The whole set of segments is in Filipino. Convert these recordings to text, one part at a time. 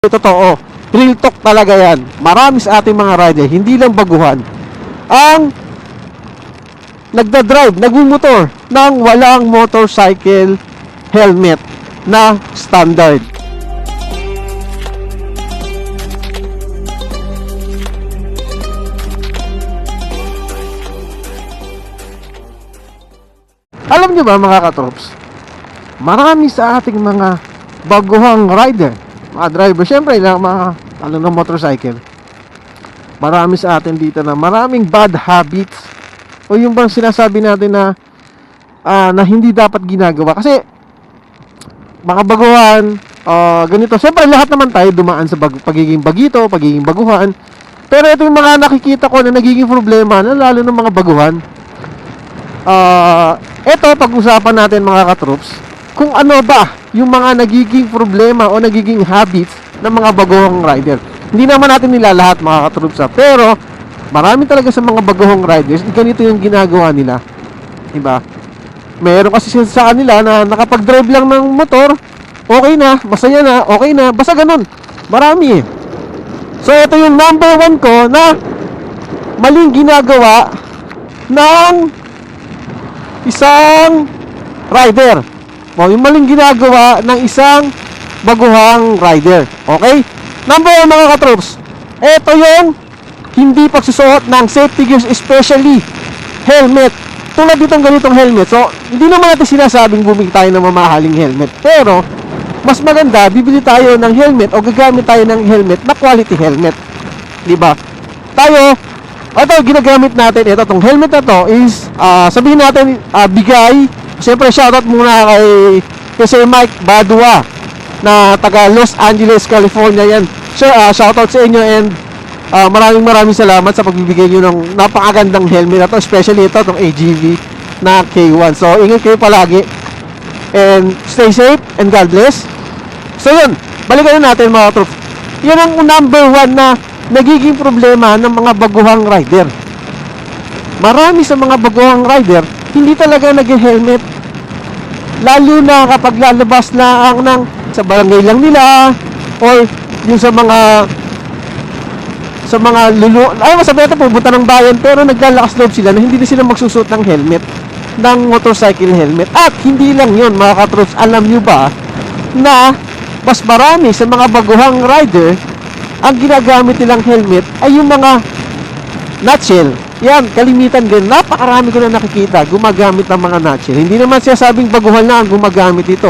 Totoo, real talk talaga yan. Marami sa ating mga rider, hindi lang baguhan, ang nagdadrive, nagmumotor ng walang motorcycle helmet na standard. Alam nyo ba mga katrops, marami sa ating mga baguhang rider, mga driver, syempre lang mga ng motorcycle, marami sa atin dito na maraming bad habits o yung bang sinasabi natin na na hindi dapat ginagawa. Kasi mga baguhan, ganito, syempre lahat naman tayo dumaan sa pagiging bagito, pagiging baguhan. Pero ito yung mga nakikita ko na nagiging problema na lalo ng mga baguhan. Ito pag-usapan natin mga katrops, kung ano ba yung mga nagiging problema o nagiging habits ng mga baguhang rider. Hindi naman natin nila lahat mga katrops, pero marami talaga sa mga baguhang riders, ganito yung ginagawa nila, diba? Meron kasi sa kanila na nakapag-drive lang ng motor, okay na, masaya na, okay na, basta ganun. Marami eh. So ito yung number 1 ko na maling ginagawa ng isang rider. Yung maling ginagawa ng isang baguhang rider. Okay? Number 1 mga katrops, ito yung hindi pagsusuot ng safety gears, especially helmet. Tulad ditong ganitong helmet. So, hindi naman natin sinasabing bumili tayo ng mamahaling helmet, pero mas maganda, bibili tayo ng helmet o gagamit tayo ng helmet na quality helmet. Diba? Tayo, ito ginagamit natin, ito tong helmet na to is sabihin natin bigay. Siyempre shoutout muna kay Sir Mike Badua na taga Los Angeles, California yan. Sir, shoutout sa inyo and maraming salamat sa pagbibigay nyo ng napakagandang helmet na to, especially ito, itong AGV na K1. So, ingat kayo palagi and stay safe and God bless. So, yun, balikan na natin mga troops. Yan ang number 1 na nagiging problema ng mga baguhang rider. Marami sa mga baguhang rider hindi talaga nag-helmet, lalo na kapag lalabas na ang sa barangay lang nila or yung sa mga masabi natin pupunta ng bayan pero naglalakas loob sila na hindi na sila magsusuot ng helmet, ng motorcycle helmet. At hindi lang yun mga katrops, alam nyo ba na mas marami sa mga baguhang rider ang ginagamit nilang helmet ay yung mga nutshell. Yan, kalimitan din, napakarami ko na nakikita gumagamit ng mga nutshell. Hindi naman siya sabing baguhan na ang gumagamit dito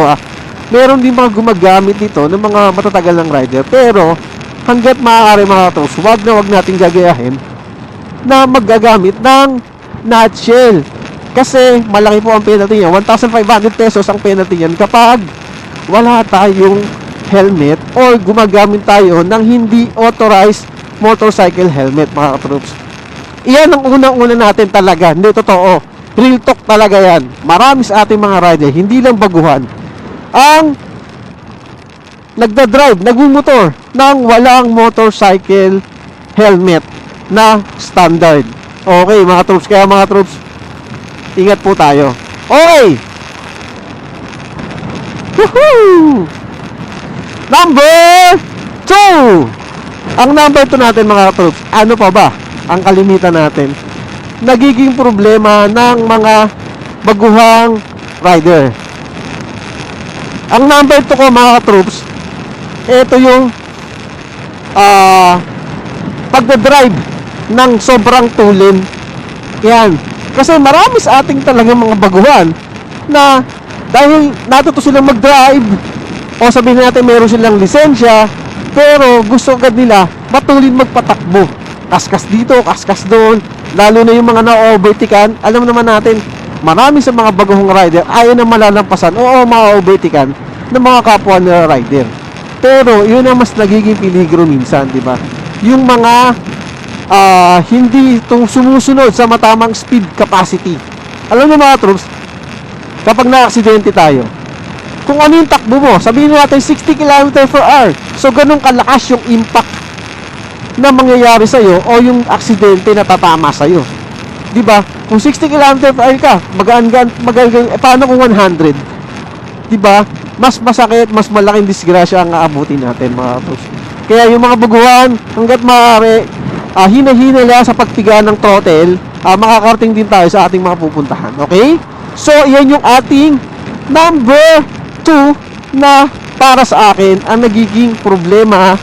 Meron din mga gumagamit dito ng mga matatagal ng rider. Pero hanggat maaari mga katrops, wag natin gagayahin na maggagamit ng nutshell. Kasi malaki po ang penalty niya, 1,500 pesos ang penalty niyan kapag wala tayong helmet or gumagamit tayo ng hindi authorized motorcycle helmet mga katrops. Iyan ang unang-una natin talaga. Hindi, totoo, real talk talaga yan. Marami sa ating mga rider, hindi lang baguhan, ang nagdadrive, nagmumotor ng walang motorcycle helmet na standard. Okay mga troops, kaya mga troops, ingat po tayo. Okay, woohoo! Number 2. Ang number 2 natin mga troops, ano pa ba ang kalimitan natin nagiging problema ng mga baguhang rider? Ang number 2 ko mga troops, ito yung pagdadrive ng sobrang tulin. Yan, kasi marami sa ating talagang mga baguhan na dahil natuto silang mag-drive o sabihin natin meron silang lisensya, pero gusto agad nila matulin magpatakbo, kaskas dito, kaskas doon, lalo na yung mga na-overtaken. Alam naman natin, marami sa mga baguhang rider ayaw na malalampasan o ma-overtaken ng mga kapwa na rider. Pero yun ang mas nagiging peligro minsan, di ba? Yung mga hindi itong sumusunod sa matamang speed capacity. Alam mo mga troops, kapag na-aksidente tayo, kung ano yung takbo mo, sabihin natin 60 km/h, so ganun kalakas yung impact na mangyayari sa'yo o yung aksidente na tatama sa'yo. Diba? Kung 60 km/h ka, magaan, paano kung 100? Diba? Mas masakit, mas malaking disgrasya ang aabutin natin mga katrops. Kaya yung mga baguhan, hanggat maaari, hina-hina lang sa pagtiga ng throttle, makakarating din tayo sa ating mga pupuntahan. Okay? So, yan yung ating number 2 na para sa akin ang nagiging problema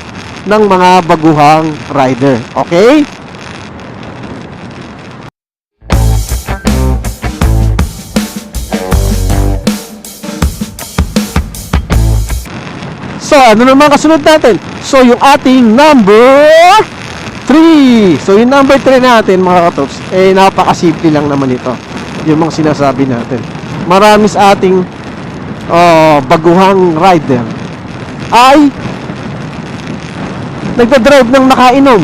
ng mga baguhang rider. Okay? So, ano naman kasunod natin? So, yung ating number 3. So, yung number 3 natin, mga katrops, napakasimple lang naman ito. Yung mga sinasabi natin. Marami sa ating baguhang rider ay nagdadrive ng nakainom.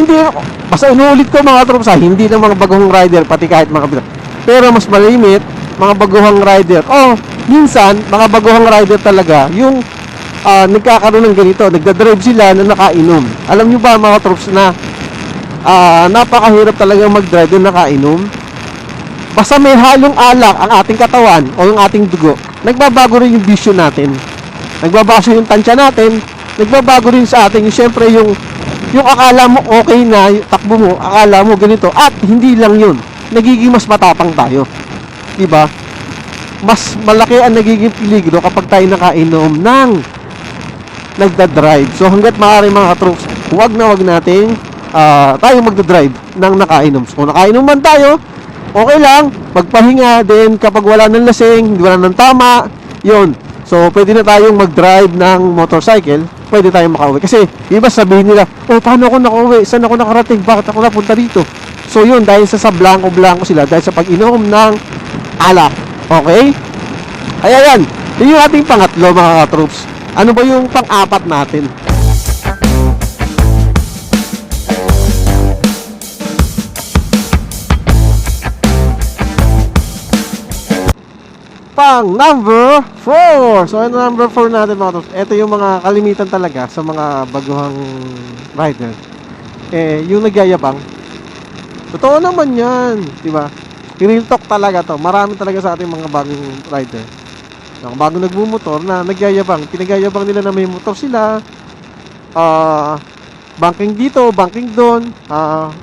Hindi, basta inuulit ko mga katrops, hindi ng mga baguhang rider, pati kahit mga pero mas malimit, mga baguhang rider. Minsan, mga baguhang rider talaga, yung nagkakaroon ng ganito, nagdadrive sila na nakainom. Alam nyo ba mga troops na napakahirap talaga mag-drive na nakainom? Basta may halong alak ang ating katawan o yung ating dugo, nagbabago rin yung vision natin. Nagbabago yung tansya natin, nagbabago rin sa atin yung syempre yung akala mo okay na, yung takbo mo, akala mo ganito, at hindi lang yun. Nagiging mas matapang tayo. Diba? Mas malaki ang nagiging peligro kapag tayo nakainom ng nagdadrive. So hanggat maaari mga troops, huwag nating tayo magdadrive ng nakainom. So kung nakainom man tayo, okay lang, magpahinga din kapag wala ng lasing, wala ng tama, yun. So pwede na tayong mag-drive ng motorcycle, pwede tayong makauwi. Kasi iba sabihin nila, paano ako nakauwi? Saan ako nakarating? Bakit ako napunta dito? So yun, dahil sa blanco-blanco sila, dahil sa pag-inom ng alak. Okay? Kaya yan, yun yung ating pangatlo mga troops. Ano ba yung pang-apat natin? Pang number 4. So ano number 4 natin mga troops? Ito yung mga kalimitan talaga sa mga baguhang rider. Yung nagyayabang. Totoo naman yan, diba? Real talk talaga to. Marami talaga sa ating mga bagong rider. Yung bagong nagmumotor na nagyayabang. Pinagyayabang nila na may motor sila. Banking dito, banking doon.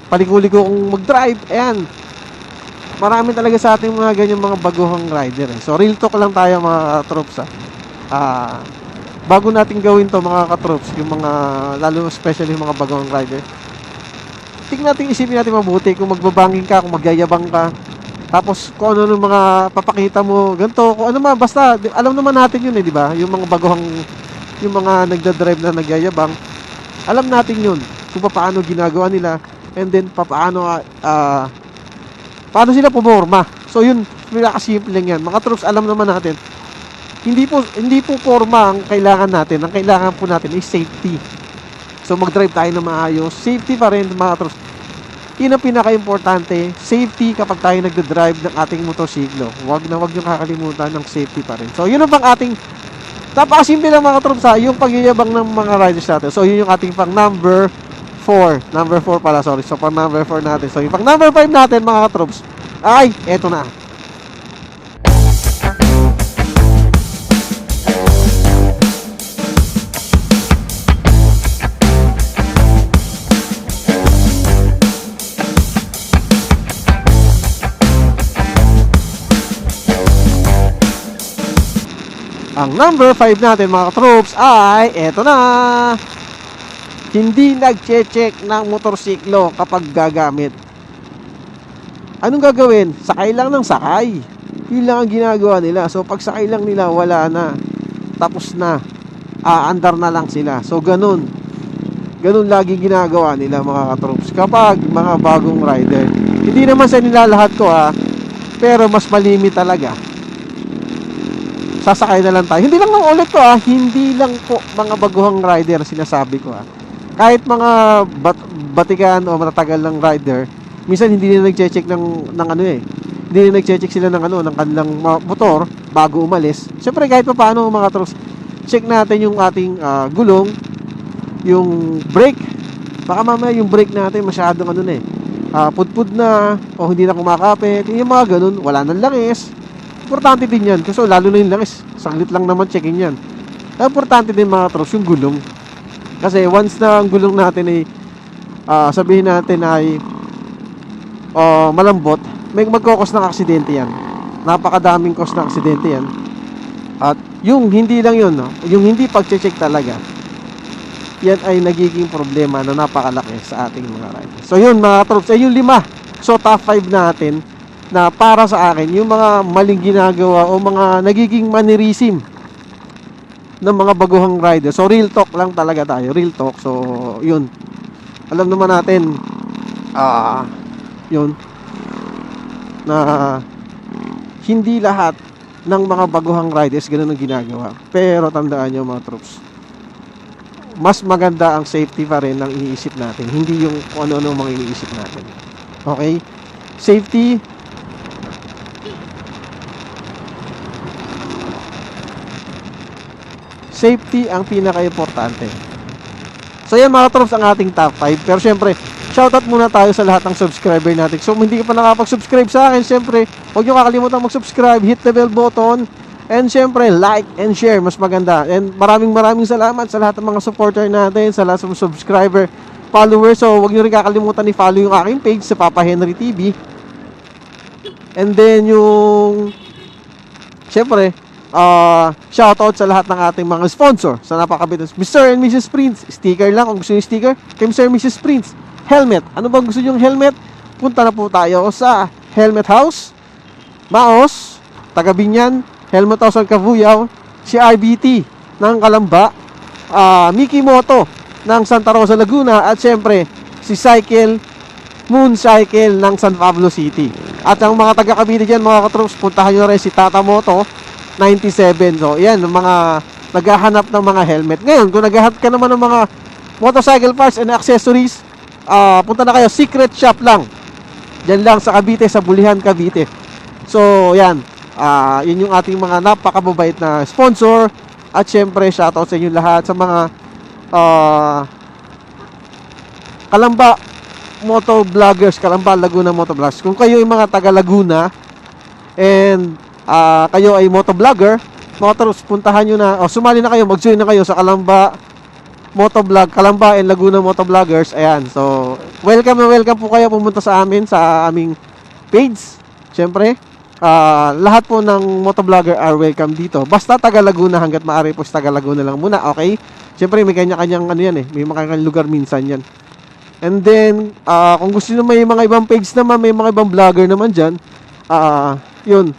Paliko-liko kung mag-drive. Ayan. Marami talaga sa ating mga ganyan mga baguhang rider. So real talk lang tayo mga troops. Bago natin gawin to mga katroops, yung mga, lalo especially yung mga baguhang rider, isipin natin mabuti kung magbabanging ka, kung magyayabang ka. Tapos kung ano ng mga papakita mo, ganito, kung ano man, basta alam naman natin yun di ba? Yung mga baguhang, yung mga nagdadrive na nagyayabang, alam natin yun kung paano ginagawa nila, and then paano sila pumorma. So yun, pinakasimple lang yan. Mga troops, alam naman natin, hindi po forma ang kailangan natin. Ang kailangan po natin is safety. So mag-drive tayo na maayos. Safety pa rin mga troops. Yun ang pinaka-importante, safety kapag tayo nagdadrive ng ating motorsiklo. Huwag niyong kakalimutan ng safety pa rin. So, yun ang pang ating, napakasimple lang mga troops yung pagyayabang ng mga riders natin. So, yun yung ating pang number 4. Number 4 pala, sorry. So, pang number 4 natin. So, yung pang number 5 natin mga troops, ay, eto na. Ang number 5 natin mga troops ay eto na. Hindi nagche-check ng motorsiklo kapag gagamit. Anong gagawin? Sakay lang ng sakay. Yun lang ang ginagawa nila. So pag sakay lang nila, wala na. Tapos na. Andar na lang sila. So ganun lagi ginagawa nila mga troops kapag mga bagong rider. Hindi naman sa nilalahat ko pero mas malimit talaga. Sasakay na lang tayo. Hindi lang nang ulit ko hindi lang po mga baguhang rider sinasabi ko Kahit mga batikan o matatagal ng rider, minsan hindi nila nagche-check ng Hindi nila nagche-check sila ng kanilang motor bago umalis. Siyempre kahit pa paano mga troops, check natin yung ating gulong, yung brake. Baka mamaya yung brake natin masyadong pudpud na o hindi na kumakapit. Yung mga ganun, wala nang langis. Importante din yan kasi lalo na yung langis, saglit lang naman checkin yan. Importante din mga troops yung gulong. Kasi once na ang gulong natin ay sabihin natin ay malambot, may magkokos ng aksidente yan. Napakadaming cause ng aksidente yan. At yung hindi lang yun, no? Yung hindi pag-check talaga, yan ay nagiging problema na napakalaki sa ating mga riders. So yun mga troops, ay yung 5. So top 5 natin na para sa akin, yung mga maling ginagawa o mga nagiging mannerism ng mga baguhang rider. So real talk lang talaga tayo, real talk. So yun, alam naman natin yun na hindi lahat ng mga baguhang riders ganun ang ginagawa. Pero tandaan nyo mga troops, mas maganda ang safety pa rin ng iniisip natin, hindi yung kung ano-ano mga iniisip natin. Okay? Safety. Safety ang pinaka-importante. So yan mga troops ang ating top 5. Pero syempre, shoutout muna tayo sa lahat ng subscriber natin. So kung hindi ka pa nakapag-subscribe sa akin, syempre, huwag nyo kakalimutan mag-subscribe, hit the bell button, and syempre, like and share, mas maganda. And maraming salamat sa lahat ng mga supporter natin, sa lahat ng subscriber, followers. So huwag nyo rin kakalimutan i-follow yung aking page sa Papa Henry TV. And then yung syempre, shoutout sa lahat ng ating mga sponsor sa napakabit. Mr. and Mrs. Prince, sticker lang kung gusto nyo sticker. Kay Mr. and Mrs. Prince, helmet. Ano bang gusto nyo helmet? Punta na po tayo sa Helmet House, Maos, taga Binyan, Helmet House ng Kabuyaw, si RBT ng Kalamba, Mickey Moto ng Santa Rosa, Laguna, at syempre si Moon Cycle ng San Pablo City. At ang mga taga Cavite dyan mga katroops, puntahan nyo rin si Tata Moto 97. So yan, ang mga naghahanap ng mga helmet. Ngayon, kung naghahanap ka naman ng mga motorcycle parts and accessories, punta na kayo, secret shop lang. Diyan lang sa Cavite, sa Bulihan, Cavite. So yan, yun yung ating mga napakababait na sponsor. At syempre, shoutout sa inyo lahat sa mga Kalamba motovloggers, Kalamba Laguna motovloggers. Kung kayo yung mga taga Laguna and kayo ay motovlogger, puntahan nyo na, sumali na kayo, mag-join na kayo sa Kalamba Motovlog, Kalamba and Laguna Motovloggers. Ayan, so welcome po kayo pumunta sa amin, sa aming page. Siyempre, lahat po ng motovlogger are welcome dito. Basta taga Laguna, hanggat maaari po sa taga Laguna lang muna, okay? Siyempre, may kanya-kanyang ano yan may mga lugar minsan yan. And then, kung gusto nyo may mga ibang page naman, may mga ibang vlogger naman dyan, yun,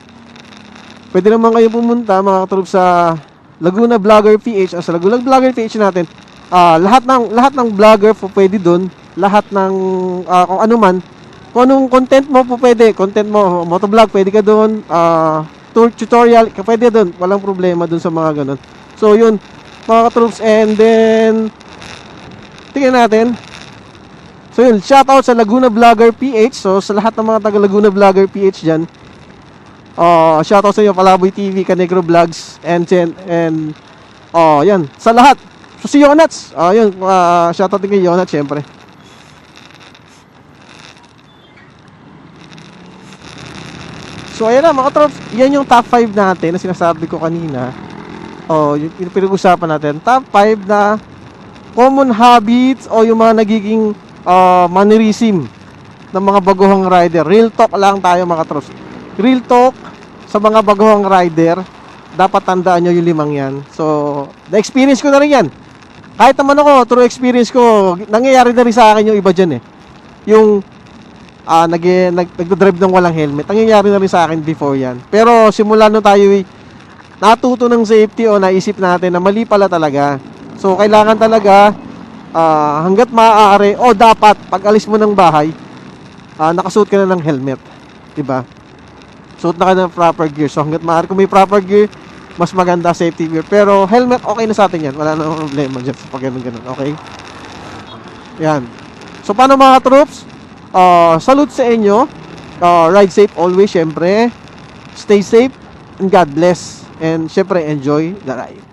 pwede naman kayo pumunta mga katroops sa Laguna Vlogger PH, sa Laguna Vlogger PH natin. Lahat ng vlogger po pwede doon. Lahat ng kung ano man, kung anong content mo po pwede. Content mo, motovlog, pwede ka doon. Tutorial, pwede doon. Walang problema doon sa mga ganun. So yun, mga katroops. And then, tingnan natin. So yun, shoutout sa Laguna Vlogger PH. So sa lahat ng mga taga Laguna Vlogger PH dyan, shoutout sa inyo, Palaboy TV, Canegro Vlogs, and yan, sa lahat. So si Yonats, yun, shoutout din kay Yonats, syempre. So ayan na mga troops, yan yung top 5 natin na sinasabi ko kanina. Yung pinag-usapan natin, top 5 na common habits o yung mga nagiging mannerism ng mga baguhang rider. Real talk lang tayo mga troops. Real talk sa mga baguhang rider, dapat tandaan nyo yung 5 yan. So, na-experience ko na rin yan. Kahit naman ako, through experience ko, nangyayari na rin sa akin yung iba dyan Yung nag-drive ng walang helmet, nangyayari na rin sa akin before yan. Pero simula nung tayo natuto ng safety o naisip natin na mali pala talaga. So, kailangan talaga hanggat maaari o dapat pag alis mo ng bahay, nakasuot ka na ng helmet. Diba? Suot na ka ng proper gear. So hanggat maaari kung may proper gear, mas maganda safety gear. Pero helmet, okay na sa atin yan. Wala na problema dyan sa pag ganun. Okay? Yan. So paano mga troops? Salute sa inyo. Ride safe always, syempre. Stay safe. And God bless. And syempre, enjoy the ride.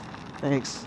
Thanks.